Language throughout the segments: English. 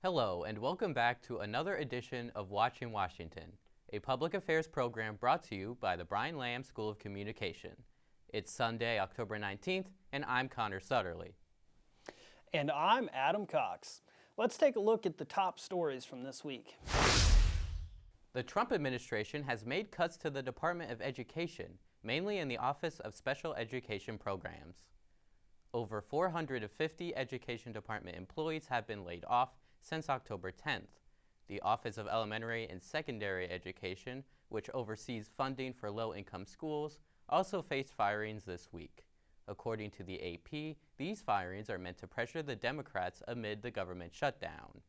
Hello, and welcome back to another edition of Watching Washington, a public affairs program brought to you by the Brian Lamb School of Communication. It's Sunday, October 19th, and I'm Connor Sutterly. And I'm Adam Cox. Let's take a look at the top stories from this week. The Trump administration has made cuts to the Department of Education, mainly in the Office of Special Education Programs. Over 450 Education Department employees have been laid off since October 10th. The Office of Elementary and Secondary Education, which oversees funding for low-income schools, also faced firings this week. According to the AP, these firings are meant to pressure the Democrats amid the government shutdown.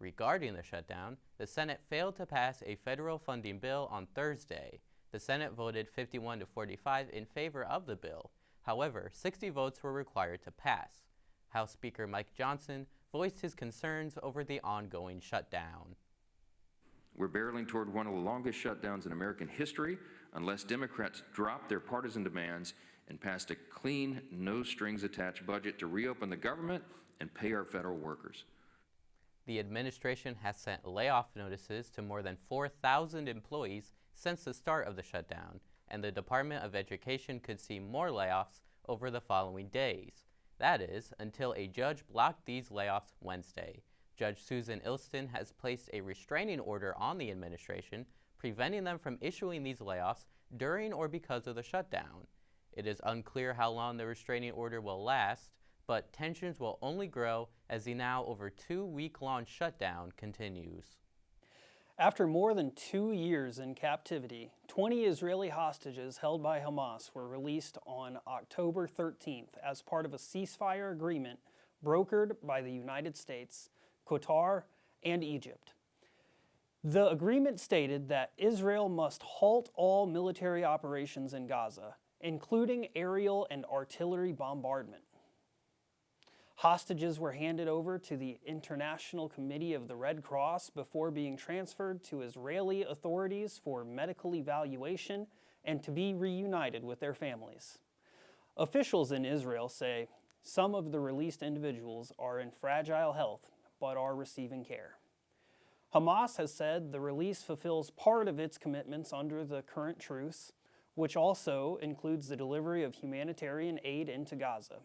Regarding the shutdown, the Senate failed to pass a federal funding bill on Thursday. The Senate voted 51 to 45 in favor of the bill. However, 60 votes were required to pass. House Speaker Mike Johnson voiced his concerns over the ongoing shutdown. We're barreling toward one of the longest shutdowns in American history unless Democrats drop their partisan demands and pass a clean, no-strings-attached budget to reopen the government and pay our federal workers. The administration has sent layoff notices to more than 4,000 employees since the start of the shutdown, and the Department of Education could see more layoffs over the following days. That is, until a judge blocked these layoffs Wednesday. Judge Susan Ilston has placed a restraining order on the administration, preventing them from issuing these layoffs during or because of the shutdown. It is unclear how long the restraining order will last, but tensions will only grow as the now over 2-week-long shutdown continues. After more than 2 years in captivity, 20 Israeli hostages held by Hamas were released on October 13th as part of a ceasefire agreement brokered by the United States, Qatar, and Egypt. The agreement stated that Israel must halt all military operations in Gaza, including aerial and artillery bombardment. Hostages were handed over to the International Committee of the Red Cross before being transferred to Israeli authorities for medical evaluation and to be reunited with their families. Officials in Israel say some of the released individuals are in fragile health but are receiving care. Hamas has said the release fulfills part of its commitments under the current truce, which also includes the delivery of humanitarian aid into Gaza.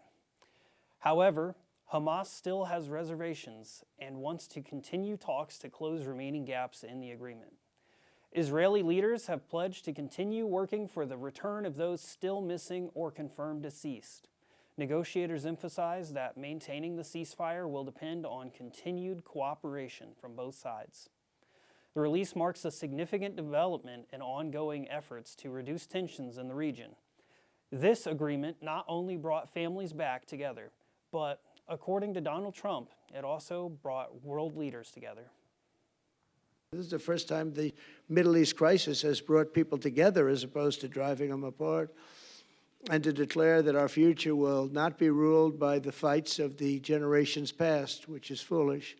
However, Hamas still has reservations and wants to continue talks to close remaining gaps in the agreement. Israeli leaders have pledged to continue working for the return of those still missing or confirmed deceased. Negotiators emphasize that maintaining the ceasefire will depend on continued cooperation from both sides. The release marks a significant development in ongoing efforts to reduce tensions in the region. This agreement not only brought families back together, but according to Donald Trump, it also brought world leaders together. This is the first time the Middle East crisis has brought people together as opposed to driving them apart, and to declare that our future will not be ruled by the fights of the generations past, which is foolish.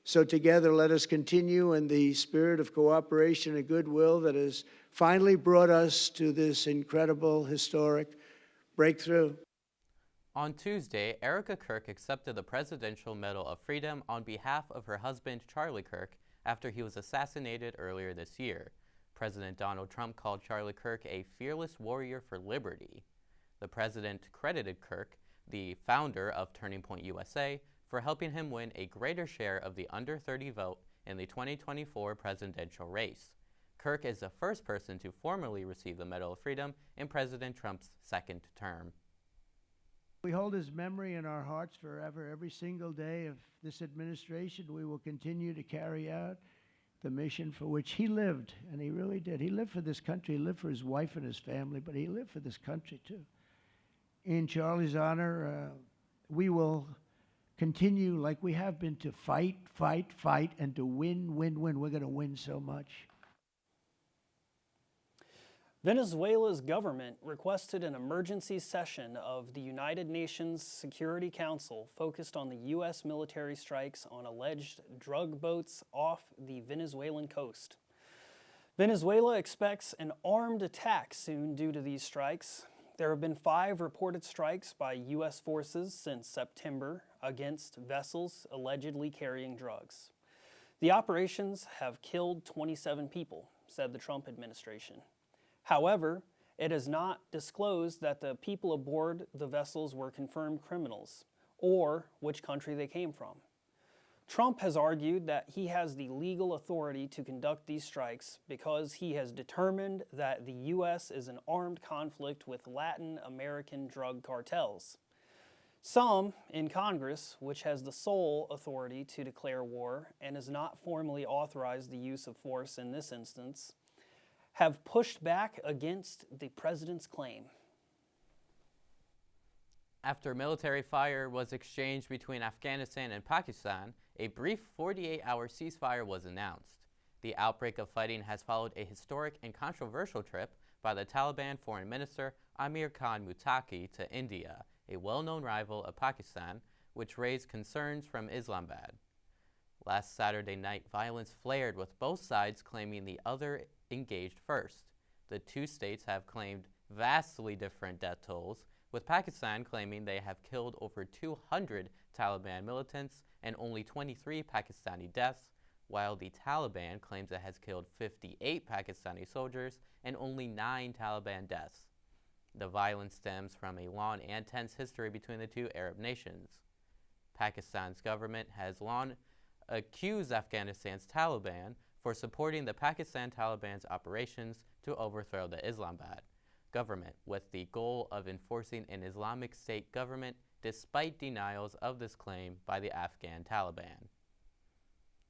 So together, let us continue in the spirit of cooperation and goodwill that has finally brought us to this incredible, historic breakthrough. On Tuesday, Erica Kirk accepted the Presidential Medal of Freedom on behalf of her husband, Charlie Kirk, after he was assassinated earlier this year. President Donald Trump called Charlie Kirk a fearless warrior for liberty. The president credited Kirk, the founder of Turning Point USA, for helping him win a greater share of the under-30 vote in the 2024 presidential race. Kirk is the first person to formally receive the Medal of Freedom in President Trump's second term. We hold his memory in our hearts forever. Every single day of this administration, we will continue to carry out the mission for which he lived, and he really did. He lived for this country. He lived for his wife and his family, but he lived for this country, too. In Charlie's honor, we will continue like we have been to fight, fight, fight, and to win, win, win. We're going to win so much. Venezuela's government requested an emergency session of the United Nations Security Council focused on the U.S. military strikes on alleged drug boats off the Venezuelan coast. Venezuela expects an armed attack soon due to these strikes. There have been 5 reported strikes by U.S. forces since September against vessels allegedly carrying drugs. The operations have killed 27 people, said the Trump administration. However, it has not disclosed that the people aboard the vessels were confirmed criminals or which country they came from. Trump has argued that he has the legal authority to conduct these strikes because he has determined that the U.S. is in armed conflict with Latin American drug cartels. Some in Congress, which has the sole authority to declare war and has not formally authorized the use of force in this instance, have pushed back against the president's claim. After military fire was exchanged between Afghanistan and Pakistan, a brief 48-hour ceasefire was announced. The outbreak of fighting has followed a historic and controversial trip by the Taliban Foreign Minister Amir Khan Muttaqi to India, a well-known rival of Pakistan, which raised concerns from Islamabad. Last Saturday night, violence flared with both sides claiming the other engaged first. The two states have claimed vastly different death tolls, with Pakistan claiming they have killed over 200 Taliban militants and only 23 Pakistani deaths, while the Taliban claims it has killed 58 Pakistani soldiers and only 9 Taliban deaths. The violence stems from a long and tense history between the two Arab nations. Pakistan's government has long accused Afghanistan's Taliban for supporting the Pakistan Taliban's operations to overthrow the Islamabad government with the goal of enforcing an Islamic State government despite denials of this claim by the Afghan Taliban.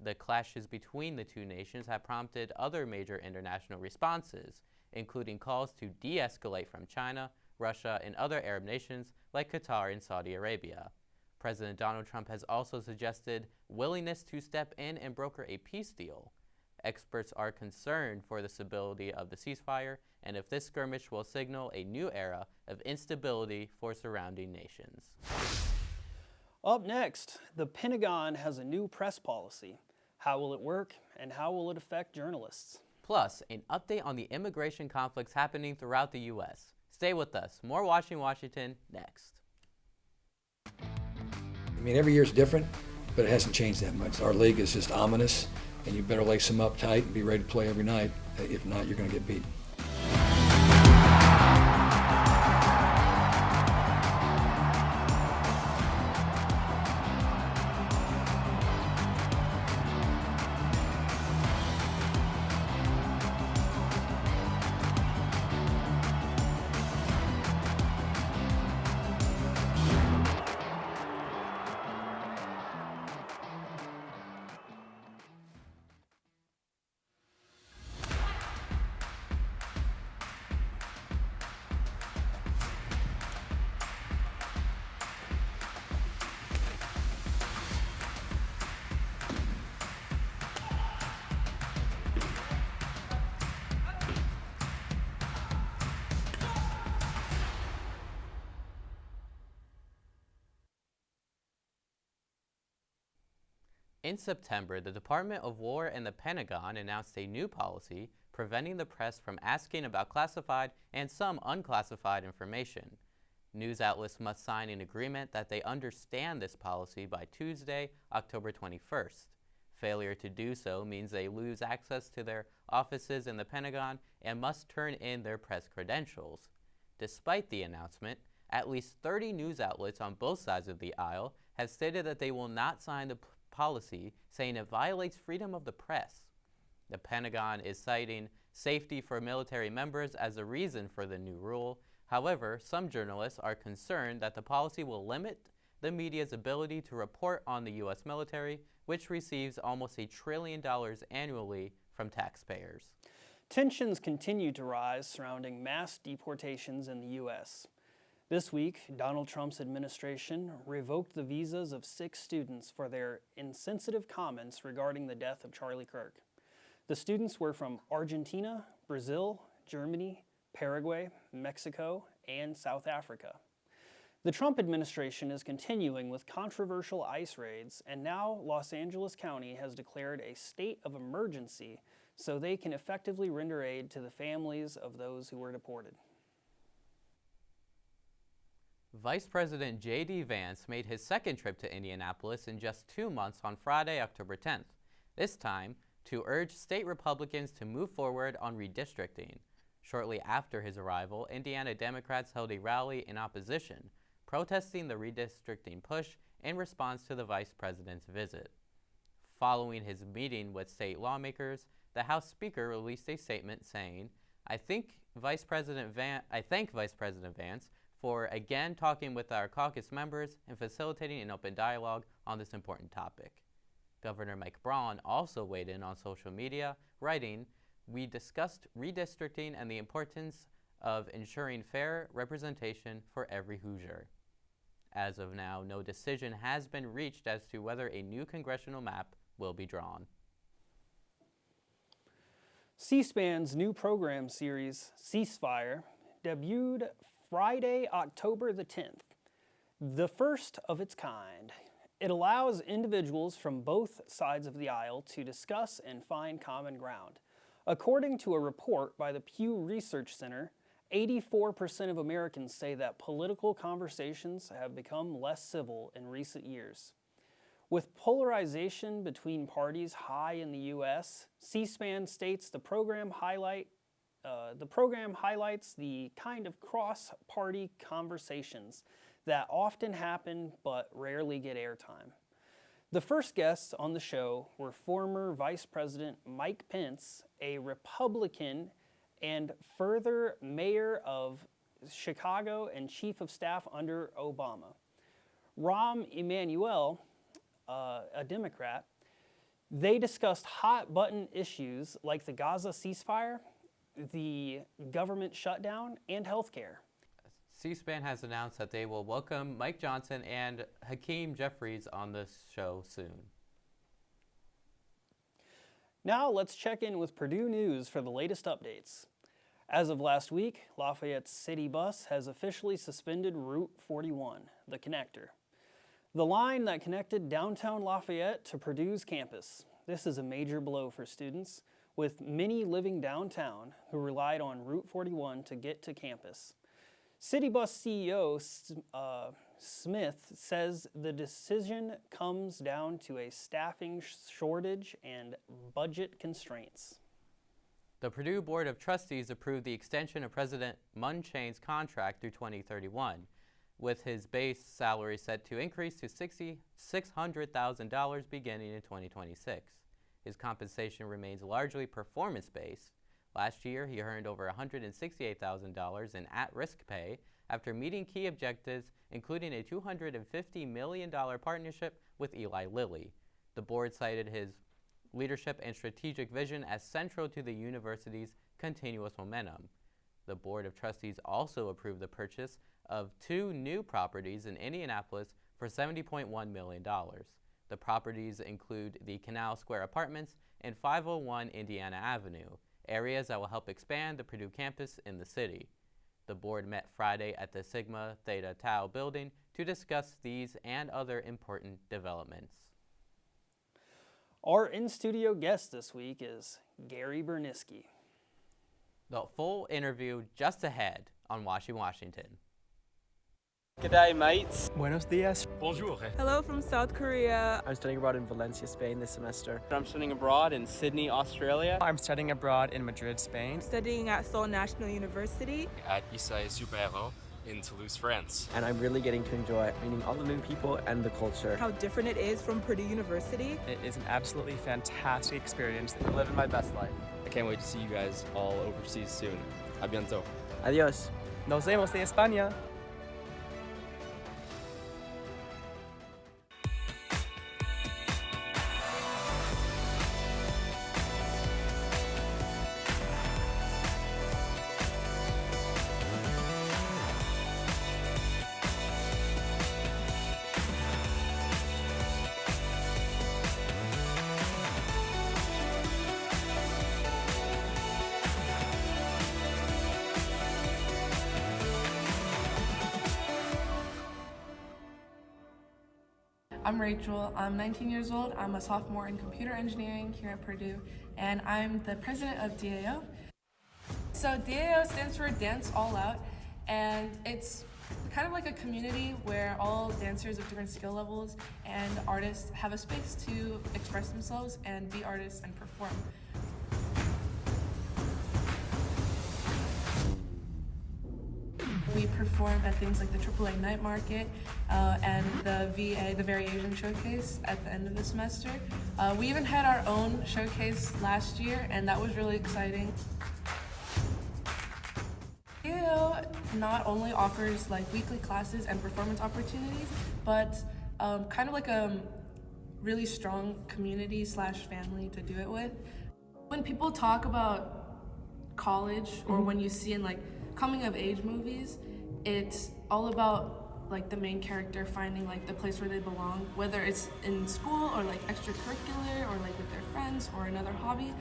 The clashes between the two nations have prompted other major international responses, including calls to de-escalate from China, Russia, and other Arab nations like Qatar and Saudi Arabia. President Donald Trump has also suggested willingness to step in and broker a peace deal. Experts are concerned for the stability of the ceasefire and if this skirmish will signal a new era of instability for surrounding nations. Up next, the Pentagon has a new press policy. How will it work and how will it affect journalists? Plus, an update on the immigration conflicts happening throughout the U.S. Stay with us. More Watching Washington next. I mean, every year's different, but it hasn't changed that much. Our league is just ominous, and you better lace them up tight and be ready to play every night. If not, you're going to get beat. In September, the Department of War and the Pentagon announced a new policy preventing the press from asking about classified and some unclassified information. News outlets must sign an agreement that they understand this policy by Tuesday, October 21st. Failure to do so means they lose access to their offices in the Pentagon and must turn in their press credentials. Despite the announcement, at least 30 news outlets on both sides of the aisle have stated that they will not sign the policy, saying it violates freedom of the press. The Pentagon is citing safety for military members as a reason for the new rule. However, some journalists are concerned that the policy will limit the media's ability to report on the U.S. military, which receives almost $1 trillion annually from taxpayers. Tensions continue to rise surrounding mass deportations in the U.S. This week, Donald Trump's administration revoked the visas of 6 students for their insensitive comments regarding the death of Charlie Kirk. The students were from Argentina, Brazil, Germany, Paraguay, Mexico, and South Africa. The Trump administration is continuing with controversial ICE raids, and now Los Angeles County has declared a state of emergency so they can effectively render aid to the families of those who were deported. Vice President J.D. Vance made his second trip to Indianapolis in just 2 months on Friday, October 10th, this time to urge state Republicans to move forward on redistricting. Shortly after his arrival, Indiana Democrats held a rally in opposition, protesting the redistricting push in response to the vice president's visit. Following his meeting with state lawmakers, the House Speaker released a statement saying, I thank Vice President Vance for again talking with our caucus members and facilitating an open dialogue on this important topic. Governor Mike Braun also weighed in on social media, writing, we discussed redistricting and the importance of ensuring fair representation for every Hoosier. As of now, no decision has been reached as to whether a new congressional map will be drawn. C-SPAN's new program series, Ceasefire, debuted Friday, October the 10th, the first of its kind. It allows individuals from both sides of the aisle to discuss and find common ground. According to a report by the Pew Research Center, 84% of Americans say that political conversations have become less civil in recent years. With polarization between parties high in the U.S., C-SPAN states the program highlights the kind of cross-party conversations that often happen but rarely get airtime. The first guests on the show were former Vice President Mike Pence, a Republican and further mayor of Chicago and chief of staff under Obama, Rahm Emanuel, a Democrat. They discussed hot-button issues like the Gaza ceasefire, the government shutdown, and healthcare. C-SPAN has announced that they will welcome Mike Johnson and Hakeem Jeffries on this show soon. Now let's check in with Purdue News for the latest updates. As of last week, Lafayette's city bus has officially suspended Route 41, the connector, the line that connected downtown Lafayette to Purdue's campus. This is a major blow for students, with many living downtown who relied on Route 41 to get to campus. City Bus CEO Smith says the decision comes down to a staffing shortage and budget constraints. The Purdue Board of Trustees approved the extension of President Munchain's contract through 2031, with his base salary set to increase to $600,000 beginning in 2026. His compensation remains largely performance-based. Last year, he earned over $168,000 in at-risk pay after meeting key objectives, including a $250 million partnership with Eli Lilly. The board cited his leadership and strategic vision as central to the university's continuous momentum. The Board of Trustees also approved the purchase of 2 new properties in Indianapolis for $70.1 million. The properties include the Canal Square Apartments and 501 Indiana Avenue, areas that will help expand the Purdue campus in the city. The board met Friday at the Sigma Theta Tau building to discuss these and other important developments. Our in-studio guest this week is Gary Bernisky. The full interview just ahead on Washi Washington. G'day, mates. Buenos dias. Bonjour. Hello from South Korea. I'm studying abroad in Valencia, Spain this semester. I'm studying abroad in Sydney, Australia. I'm studying abroad in Madrid, Spain. Studying at Seoul National University. At ISAE Supero in Toulouse, France. And I'm really getting to enjoy meeting all the new people and the culture. How different it is from Purdue University. It is an absolutely fantastic experience. I'm living my best life. I can't wait to see you guys all overseas soon. A bientôt. Adiós. Nos vemos de España. I'm Rachel. I'm 19 years old. I'm a sophomore in computer engineering here at Purdue, and I'm the president of DAO. So DAO stands for Dance All Out, and it's Kind of like a community where all dancers of different skill levels and artists have a space to express themselves and be artists and perform. We perform at things like the AAA Night Market and the VA, the Variation Showcase, at the end of the semester. We even had our own showcase last year, and that was really exciting. EAO not only offers like weekly classes and performance opportunities, but kind of like a really strong community / family to do it with. When people talk about college, or when you see in like coming of age movies, it's all about like the main character finding like the place where they belong, whether it's in school or like extracurricular or like with their friends or another hobby.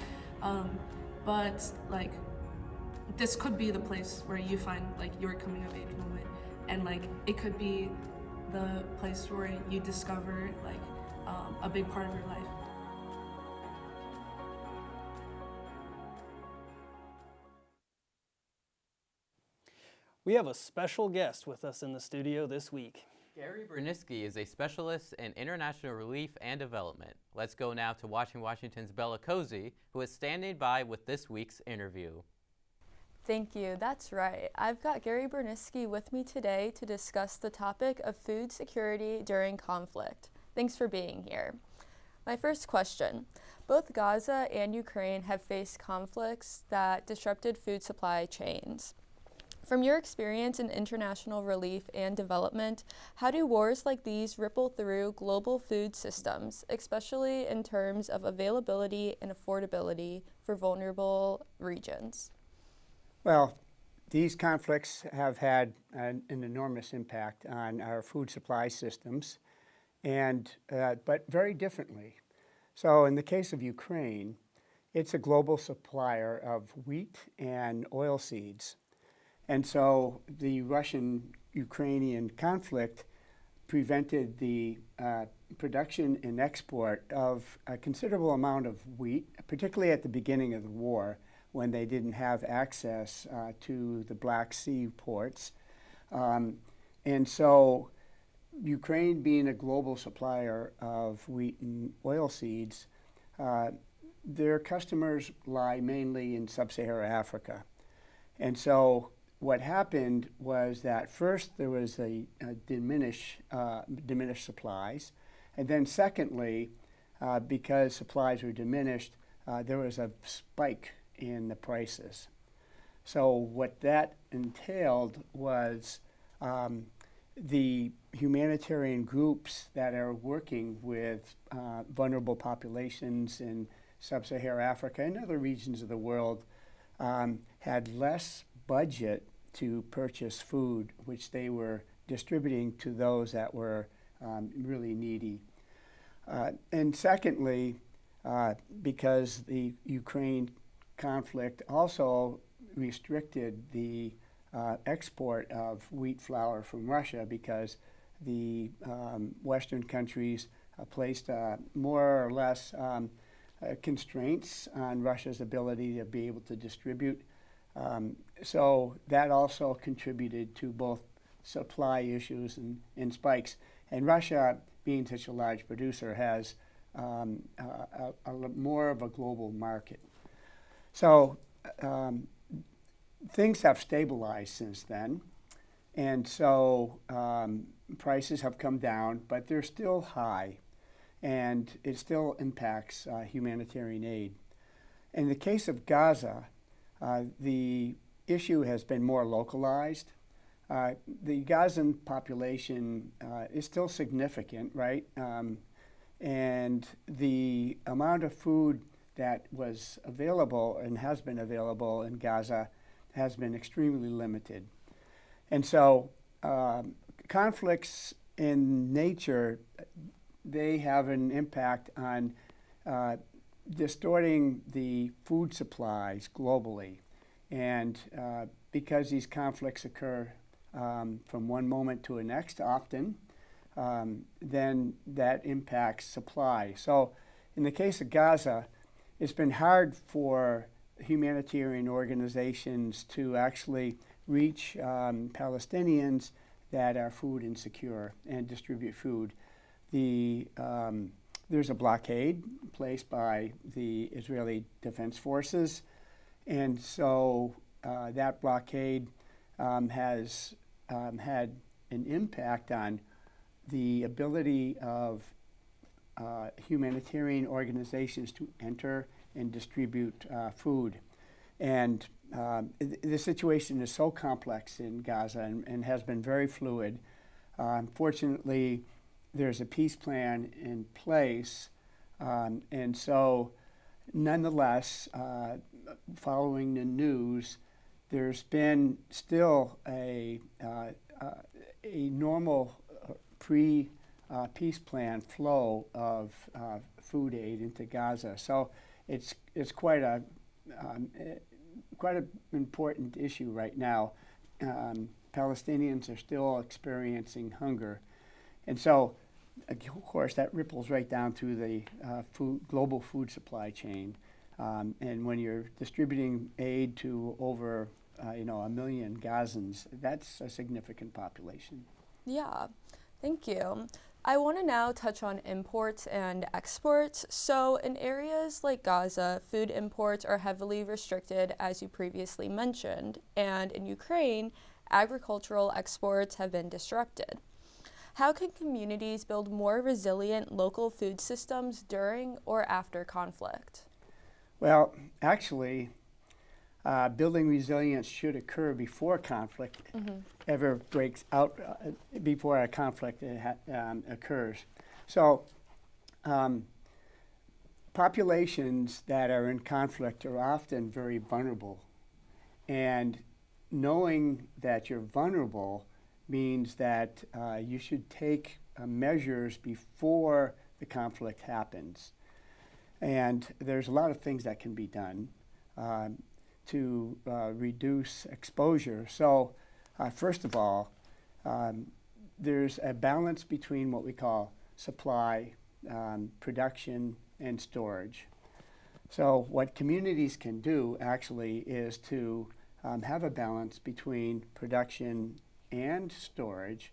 But like this could be the place where you find like your coming of age moment, and like it could be the place where you discover like a big part of your life. We have a special guest with us in the studio this week. Gary Bernisky is a specialist in international relief and development. Let's go now to Watching Washington's Bella Cozy, who is standing by with this week's interview. Thank you. That's right. I've got Gary Bernisky with me today to discuss the topic of food security during conflict. Thanks for being here. My first question. Both Gaza and Ukraine have faced conflicts that disrupted food supply chains. From your experience in international relief and development, how do wars like these ripple through global food systems, especially in terms of availability and affordability for vulnerable regions? Well, these conflicts have had an enormous impact on our food supply systems, and but very differently. So in the case of Ukraine, it's a global supplier of wheat and oilseeds. And so the Russian-Ukrainian conflict prevented the production and export of a considerable amount of wheat, particularly at the beginning of the war, when they didn't have access to the Black Sea ports. And so Ukraine, being a global supplier of wheat and oilseeds, their customers lie mainly in sub-Saharan Africa. And so what happened was that first there was a diminished supplies, and then secondly, because supplies were diminished, there was a spike in the prices. So what that entailed was the humanitarian groups that are working with vulnerable populations in sub-Saharan Africa and other regions of the world had less budget to purchase food, which they were distributing to those that were really needy. And secondly, because the Ukraine conflict also restricted the export of wheat flour from Russia, because the Western countries placed more or less constraints on Russia's ability to be able to distribute. So that also contributed to both supply issues and spikes. And Russia, being such a large producer, has more of a global market. So things have stabilized since then. And so prices have come down, but they're still high. And it still impacts humanitarian aid. In the case of Gaza, the issue has been more localized. The Gazan population is still significant, right? And the amount of food that was available and has been available in Gaza has been extremely limited. And so conflicts in nature, they have an impact on distorting the food supplies globally. And because these conflicts occur from one moment to the next often, then that impacts supply. So in the case of Gaza, it's been hard for humanitarian organizations to actually reach Palestinians that are food insecure and distribute food. There's a blockade placed by the Israeli Defense Forces, and so that blockade has had an impact on the ability of humanitarian organizations to enter and distribute food. And the situation is so complex in Gaza and has been very fluid. Fortunately, there's a peace plan in place, and so nonetheless, following the news, there's been still a normal pre-peace plan flow of food aid into Gaza. So it's quite an important issue right now. Palestinians are still experiencing hunger, and so of course that ripples right down through the global food supply chain. And when you're distributing aid to over 1 million Gazans, that's a significant population. Yeah, thank you. I want to now touch on imports and exports. So in areas like Gaza, food imports are heavily restricted, as you previously mentioned, and in Ukraine, agricultural exports have been disrupted. How can communities build more resilient local food systems during or after conflict? Well, actually, building resilience should occur before conflict ever breaks out, before a conflict occurs. So populations that are in conflict are often very vulnerable. And knowing that you're vulnerable means that you should take measures before the conflict happens. And there's a lot of things that can be done to reduce exposure. So first of all, there's a balance between what we call supply, production, and storage. So what communities can do actually is to have a balance between production and storage,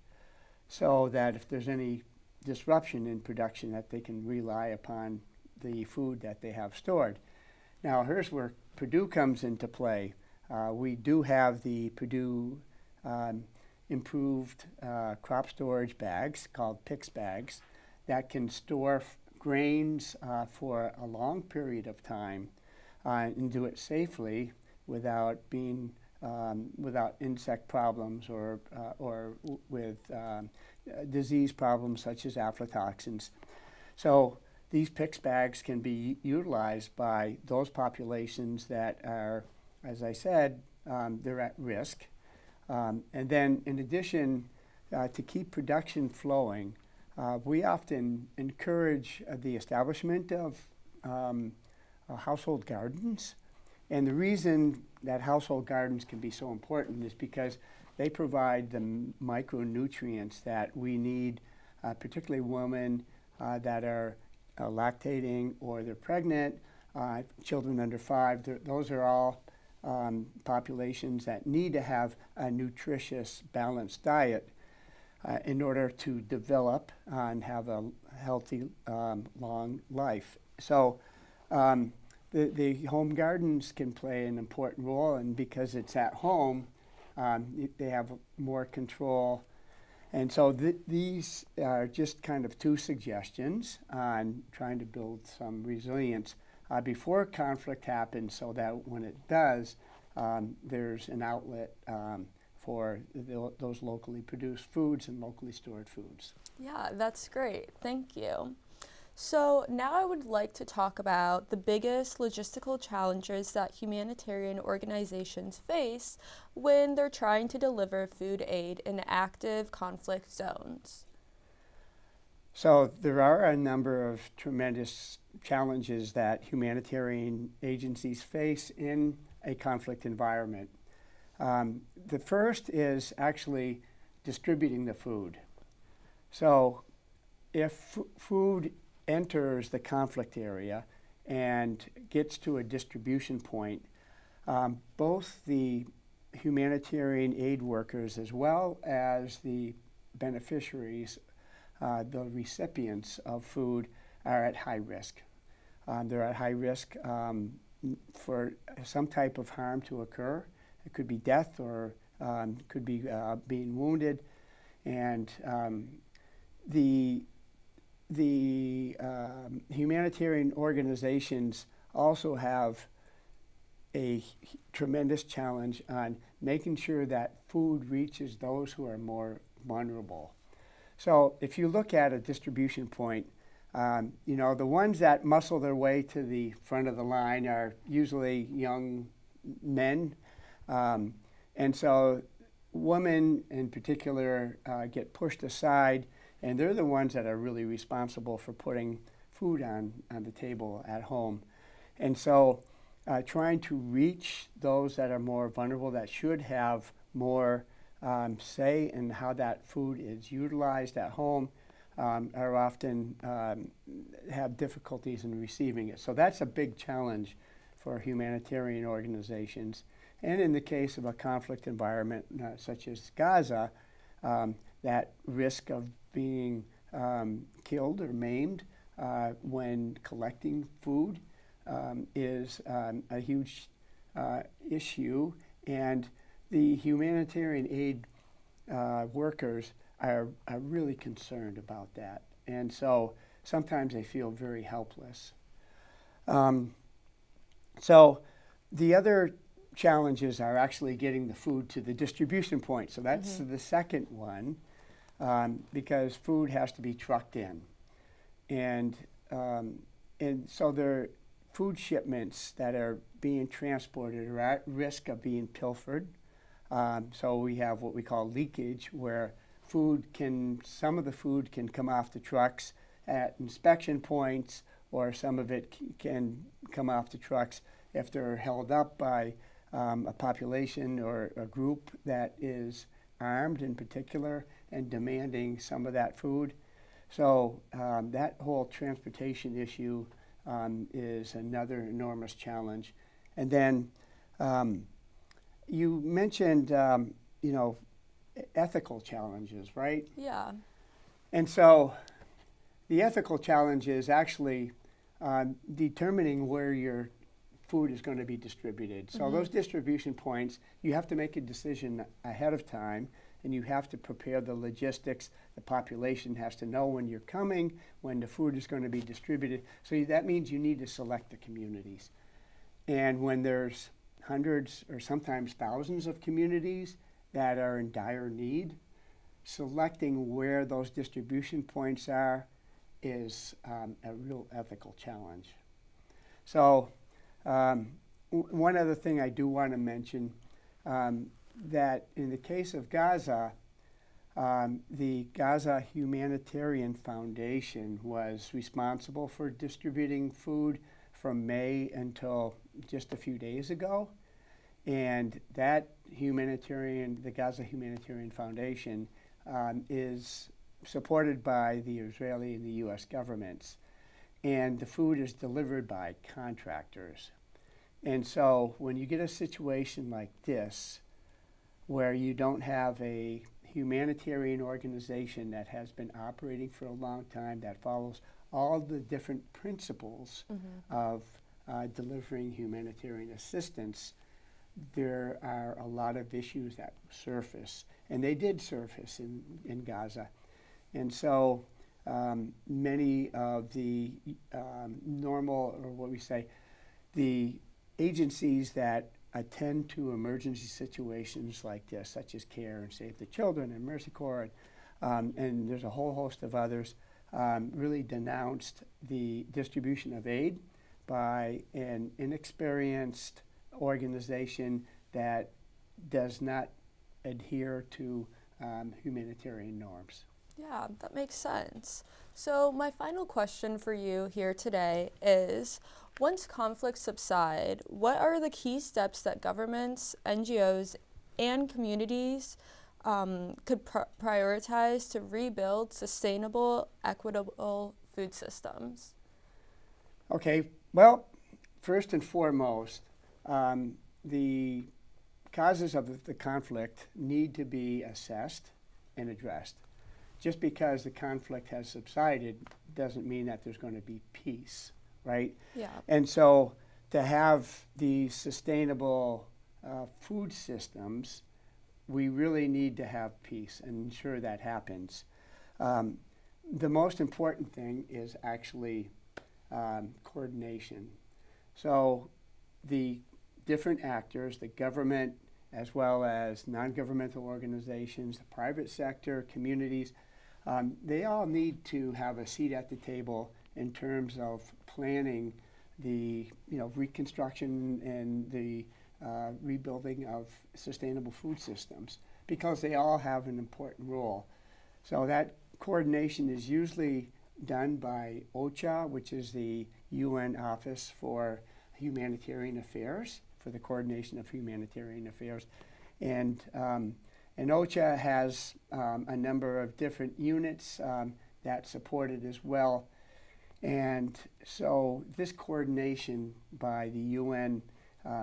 so that if there's any disruption in production, that they can rely upon the food that they have stored. Now here's where Purdue comes into play. We do have the Purdue improved crop storage bags called PICS bags that can store grains for a long period of time and do it safely without being without insect problems or with disease problems such as aflatoxins. So these PICS bags can be utilized by those populations that are, as I said, they're at risk. And then in addition, to keep production flowing, we often encourage the establishment of household gardens. And the reason that household gardens can be so important is because they provide the micronutrients that we need, particularly women that are lactating or they're pregnant, children under 5. Those are all populations that need to have a nutritious, balanced diet in order to develop and have a healthy, long life. So the home gardens can play an important role, and because it's at home, they have more control. And so these are just kind of 2 suggestions on trying to build some resilience before conflict happens, so that when it does, there's an outlet for those locally produced foods and locally stored foods. Yeah, that's great. Thank you. So now I would like to talk about the biggest logistical challenges that humanitarian organizations face when they're trying to deliver food aid in active conflict zones. So there are a number of tremendous challenges that humanitarian agencies face in a conflict environment. The first is actually distributing the food. So if food enters the conflict area and gets to a distribution point, both the humanitarian aid workers as well as the beneficiaries, the recipients of food, are at high risk. They're at high risk for some type of harm to occur. It could be death or could be being wounded. And the humanitarian organizations also have a tremendous challenge on making sure that food reaches those who are more vulnerable. So if you look at a distribution point, you know, the ones that muscle their way to the front of the line are usually young men. And so women in particular get pushed aside, and they're the ones that are really responsible for putting food on the table at home. And so trying to reach those that are more vulnerable, that should have more say in how that food is utilized at home, are often have difficulties in receiving it. So that's a big challenge for humanitarian organizations. And in the case of a conflict environment such as Gaza, that risk of being killed or maimed when collecting food is a huge issue, and the humanitarian aid workers are really concerned about that. And so sometimes they feel very helpless. So the other challenges are actually getting the food to the distribution point. So that's the second one, because food has to be trucked in. And so there are food shipments that are being transported are at risk of being pilfered. So we have what we call leakage, where some of the food can come off the trucks at inspection points, or some of it can come off the trucks if they're held up by a population or a group that is armed in particular and demanding some of that food. So that whole transportation issue is another enormous challenge. And then you mentioned, you know, ethical challenges, right? Yeah. And so the ethical challenge is actually determining where your food is going to be distributed. So those distribution points, you have to make a decision ahead of time, and you have to prepare the logistics. The population has to know when you're coming, when the food is going to be distributed. So that means you need to select the communities. And when there's hundreds or sometimes thousands of communities that are in dire need, selecting where those distribution points are is a real ethical challenge. So one other thing I do want to mention, that in the case of Gaza, the Gaza Humanitarian Foundation was responsible for distributing food from May until just a few days ago. And that the Gaza Humanitarian Foundation is supported by the Israeli and the US governments. And the food is delivered by contractors. And so when you get a situation like this, where you don't have a humanitarian organization that has been operating for a long time, that follows all the different principles of delivering humanitarian assistance, there are a lot of issues that surface. And they did surface in Gaza. And so many of the normal, or what we say, the agencies that attend to emergency situations like this, such as CARE and Save the Children and Mercy Corps, and there's a whole host of others, really denounced the distribution of aid by an inexperienced organization that does not adhere to humanitarian norms. Yeah, that makes sense. So my final question for you here today is, once conflicts subside, what are the key steps that governments, NGOs, and communities could prioritize to rebuild sustainable, equitable food systems? Okay, well, first and foremost, the causes of the conflict need to be assessed and addressed. Just because the conflict has subsided doesn't mean that there's going to be peace, right? Yeah. And so to have these sustainable food systems, we really need to have peace and ensure that happens. The most important thing is actually coordination. So the different actors, the government, as well as non-governmental organizations, the private sector, communities, they all need to have a seat at the table in terms of planning the reconstruction and the rebuilding of sustainable food systems, because they all have an important role. So that coordination is usually done by OCHA, which is the UN Office for Humanitarian Affairs, for the coordination of humanitarian affairs. And OCHA has a number of different units that support it as well. And so this coordination by the UN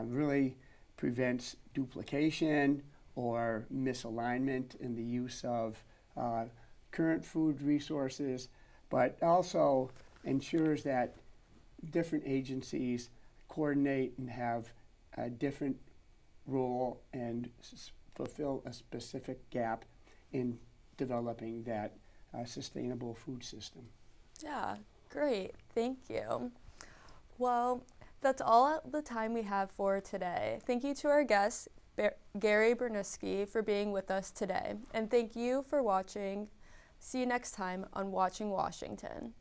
really prevents duplication or misalignment in the use of current food resources, but also ensures that different agencies coordinate and have a different role and fulfill a specific gap in developing that sustainable food system. Yeah, great. Thank you. Well, that's all the time we have for today. Thank you to our guest, Gary Bernisky, for being with us today. And thank you for watching. See you next time on Watching Washington.